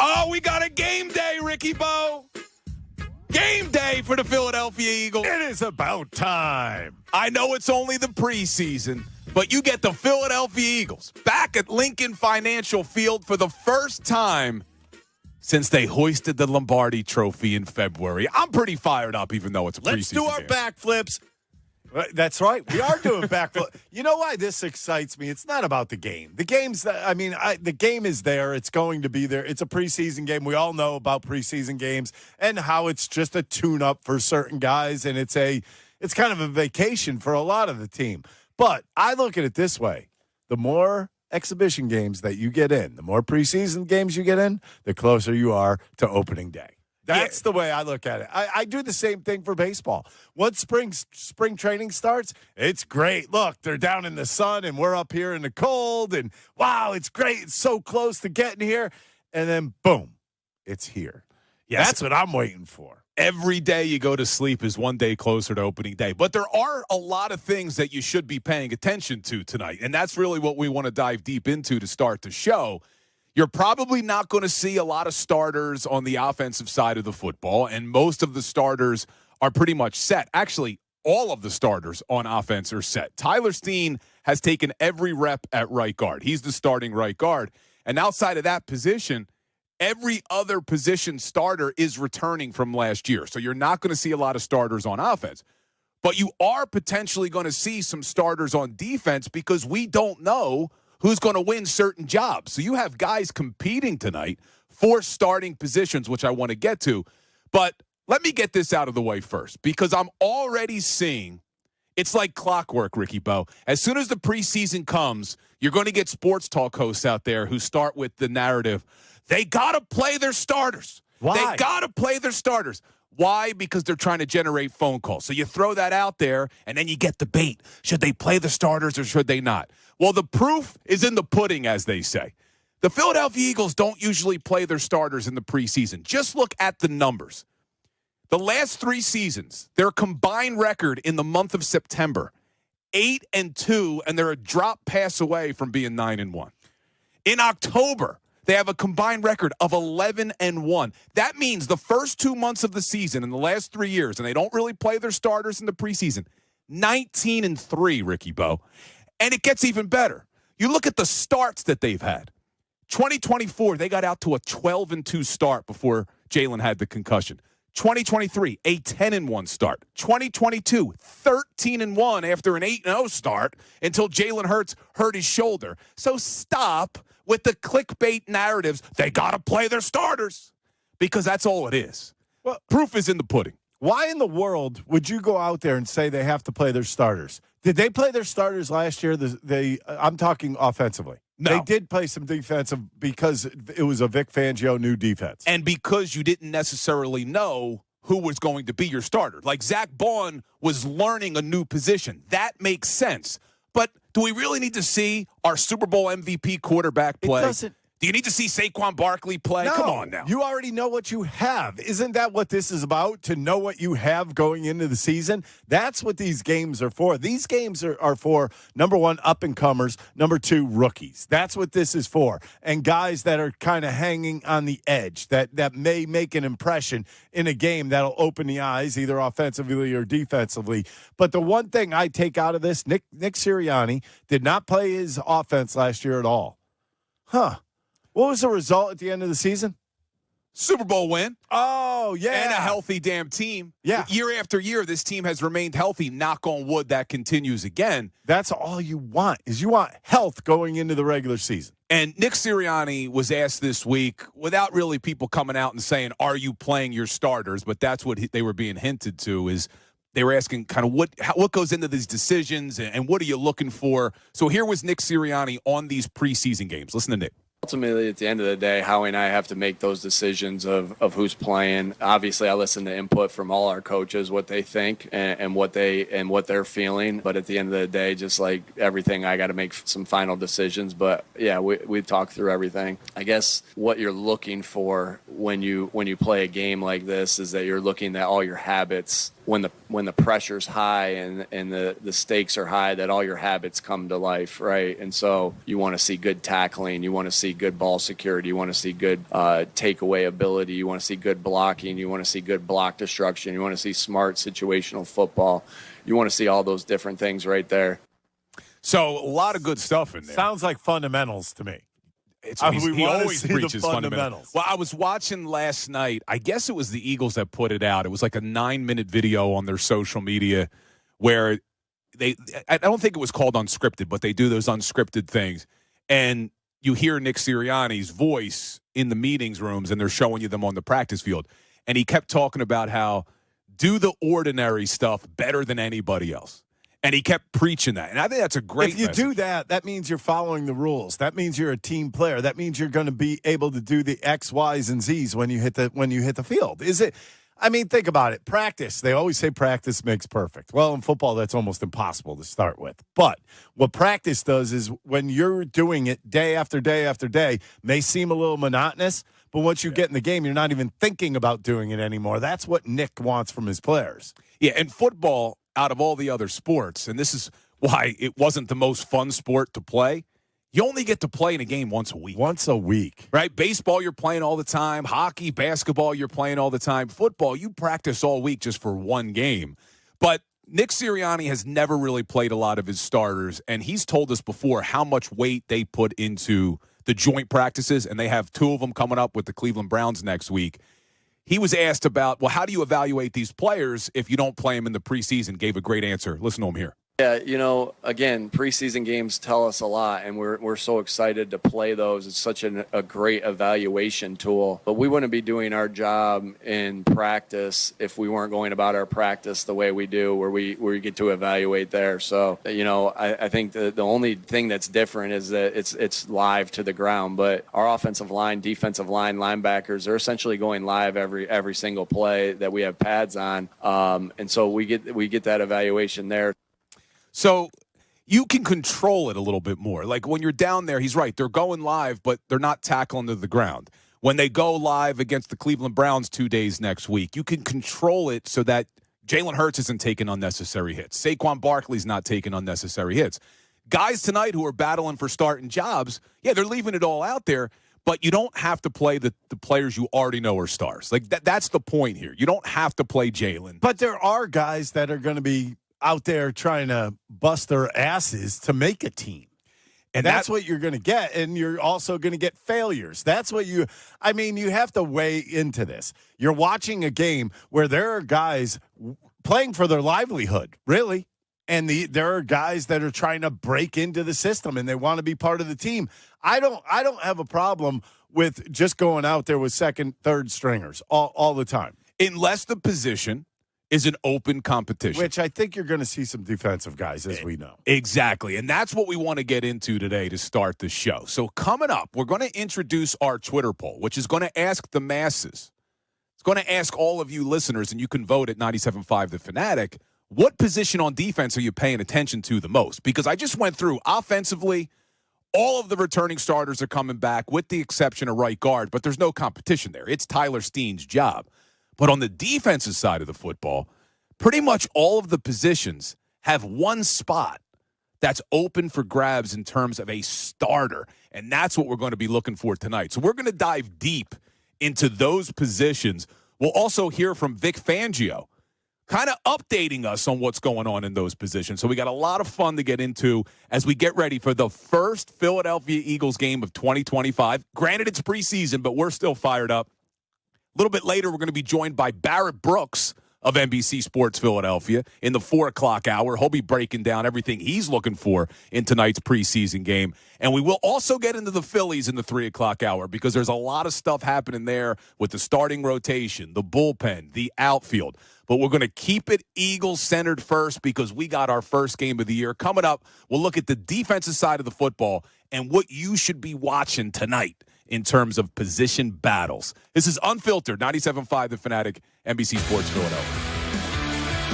Oh, we got a game day, Ricky Bo. Game day for the Philadelphia Eagles. It is about time. I know it's only the preseason, but you get the Philadelphia Eagles back at Lincoln Financial Field for the first time since they hoisted the Lombardi Trophy in February. I'm pretty fired up, even though it's a preseason Let's do our game. backflips. That's right. We are doing backflips. You know why this excites me? It's not about the game. The the game is there. It's going to be there. It's a preseason game. We all know about preseason games and how it's just a tune-up for certain guys, and it's kind of a vacation for a lot of the team. But I look at it this way. The more exhibition games that you get in, the more preseason games you get in, the closer you are to opening day. That's the way I look at it. I do the same thing for baseball. Once spring training starts, it's great. Look, they're down in the sun, and we're up here in the cold, and wow, it's great. It's so close to getting here. And then, boom, it's here. Yes. That's what I'm waiting for. Every day you go to sleep is one day closer to opening day. But there are a lot of things that you should be paying attention to tonight, and that's really what we want to dive deep into to start the show. You're probably not going to see a lot of starters on the offensive side of the football, and most of the starters are pretty much set. Actually, all of the starters on offense are set. Tyler Steen has taken every rep at right guard. He's the starting right guard. And outside of that position, every other position starter is returning from last year. So you're not going to see a lot of starters on offense. But you are potentially going to see some starters on defense because we don't know who's going to win certain jobs. So you have guys competing tonight for starting positions, which I want to get to. But let me get this out of the way first, because I'm already seeing it's like clockwork, Ricky Bo. As soon as the preseason comes, you're going to get sports talk hosts out there who start with the narrative, they got to play their starters. Why? They got to play their starters. Why? Because they're trying to generate phone calls. So you throw that out there, and then you get the bait. Should they play the starters or should they not? Well, the proof is in the pudding, as they say. The Philadelphia Eagles don't usually play their starters in the preseason. Just look at the numbers. The last 3 seasons, their combined record in the month of September, 8-2, and they're a drop pass away from being 9-1. In October, they have a combined record of 11-1. That means the first 2 months of the season in the last 3 years, and they don't really play their starters in the preseason, 19-3, Ricky Bo. And it gets even better. You look at the starts that they've had. 2024, they got out to a 12-2 start before Jalen had the concussion. 2023, a 10-1 start. 2022, 13-1 after an 8-0 start until Jalen Hurts hurt his shoulder. So stop with the clickbait narratives. They got to play their starters, because that's all it is. Well, proof is in the pudding. Why in the world would you go out there and say they have to play their starters? Did they play their starters last year? I'm talking offensively. No. They did play some defensive because it was a Vic Fangio new defense. And because you didn't necessarily know who was going to be your starter. Like Zach Bond was learning a new position. That makes sense. But do we really need to see our Super Bowl MVP quarterback play? It doesn't. Do you need to see Saquon Barkley play? No, Come on now. You already know what you have. Isn't that what this is about? To know what you have going into the season? That's what these games are for. These games are for, number one, up-and-comers, number two, rookies. That's what this is for. And guys that are kind of hanging on the edge, that may make an impression in a game that'll open the eyes, either offensively or defensively. But the one thing I take out of this, Nick Sirianni did not play his offense last year at all. Huh. What was the result at the end of the season? Super Bowl win. Oh, yeah. And a healthy damn team. Yeah. Year after year, this team has remained healthy. Knock on wood, that continues again. That's all you want, is you want health going into the regular season. And Nick Sirianni was asked this week, without really people coming out and saying, are you playing your starters? But that's what they were being hinted to, is they were asking kind of what goes into these decisions and what are you looking for? So here was Nick Sirianni on these preseason games. Listen to Nick. Ultimately, at the end of the day, Howie and I have to make those decisions of who's playing. Obviously, I listen to input from all our coaches, what they think and what they're feeling. But at the end of the day, just like everything, I got to make some final decisions. But yeah, we've talked through everything. I guess what you're looking for when you play a game like this is that you're looking at all your habits when the pressure's high and the stakes are high, that all your habits come to life, right? And so you want to see good tackling, you want to see good ball security, you want to see good takeaway ability, you want to see good blocking, you want to see good block destruction, you want to see smart situational football, you want to see all those different things right there. So a lot of good stuff in there. Sounds like fundamentals to me. He always preaches fundamentals. Well, I was watching last night. I guess it was the Eagles that put it out. It was like a 9-minute video on their social media where I don't think it was called unscripted, but they do those unscripted things. And you hear Nick Sirianni's voice in the meetings rooms, and they're showing you them on the practice field. And he kept talking about how do the ordinary stuff better than anybody else. And he kept preaching that. And I think that's a great message. If you do that, that means you're following the rules. That means you're a team player. That means you're going to be able to do the X, Y's, and Z's when you hit the field. Is it? I mean, think about it. Practice. They always say practice makes perfect. Well, in football, that's almost impossible to start with. But what practice does is when you're doing it day after day after day, may seem a little monotonous, but once you get in the game, you're not even thinking about doing it anymore. That's what Nick wants from his players. Yeah, and football, out of all the other sports, and this is why it wasn't the most fun sport to play, you only get to play in a game once a week. Once a week. Right? Baseball, you're playing all the time. Hockey, basketball, you're playing all the time. Football, you practice all week just for one game. But Nick Sirianni has never really played a lot of his starters, and he's told us before how much weight they put into the joint practices, and they have 2 of them coming up with the Cleveland Browns next week. He was asked about, well, how do you evaluate these players if you don't play them in the preseason? Gave a great answer. Listen to him here. Yeah, again, preseason games tell us a lot, and we're so excited to play those. It's such a great evaluation tool. But we wouldn't be doing our job in practice if we weren't going about our practice the way we do, where we get to evaluate there. So, I think the only thing that's different is that it's live to the ground. But our offensive line, defensive line, linebackers, they're essentially going live every single play that we have pads on, and so we get that evaluation there. So you can control it a little bit more. Like when you're down there, he's right. They're going live, but they're not tackling to the ground. When they go live against the Cleveland Browns 2 days next week, you can control it so that Jalen Hurts isn't taking unnecessary hits. Saquon Barkley's not taking unnecessary hits. Guys tonight who are battling for starting jobs, yeah, they're leaving it all out there, but you don't have to play the players you already know are stars. Like that's the point here. You don't have to play Jalen. But there are guys that are going to be out there trying to bust their asses to make a team. And that's what you're going to get. And you're also going to get failures. That's what you have to weigh into this. You're watching a game where there are guys playing for their livelihood, really. And there are guys that are trying to break into the system and they want to be part of the team. I don't have a problem with just going out there with second, third stringers all the time. Unless the position is an open competition. Which I think you're going to see some defensive guys, as we know. Exactly. And that's what we want to get into today to start the show. So coming up, we're going to introduce our Twitter poll, which is going to ask the masses. It's going to ask all of you listeners, and you can vote at 97.5 The Fanatic, what position on defense are you paying attention to the most? Because I just went through offensively, all of the returning starters are coming back with the exception of right guard, but there's no competition there. It's Tyler Steen's job. But on the defensive side of the football, pretty much all of the positions have one spot that's open for grabs in terms of a starter, and that's what we're going to be looking for tonight. So we're going to dive deep into those positions. We'll also hear from Vic Fangio, kind of updating us on what's going on in those positions. So we got a lot of fun to get into as we get ready for the first Philadelphia Eagles game of 2025. Granted, it's preseason, but we're still fired up. A little bit later, we're going to be joined by Barrett Brooks of NBC Sports Philadelphia in the 4 o'clock hour. He'll be breaking down everything he's looking for in tonight's preseason game. And we will also get into the Phillies in the 3 o'clock hour because there's a lot of stuff happening there with the starting rotation, the bullpen, the outfield. But we're going to keep it Eagles-centered first because we got our first game of the year. Coming up, we'll look at the defensive side of the football and what you should be watching tonight in terms of position battles. This is Unfiltered, 97.5 The Fanatic, NBC Sports Philadelphia.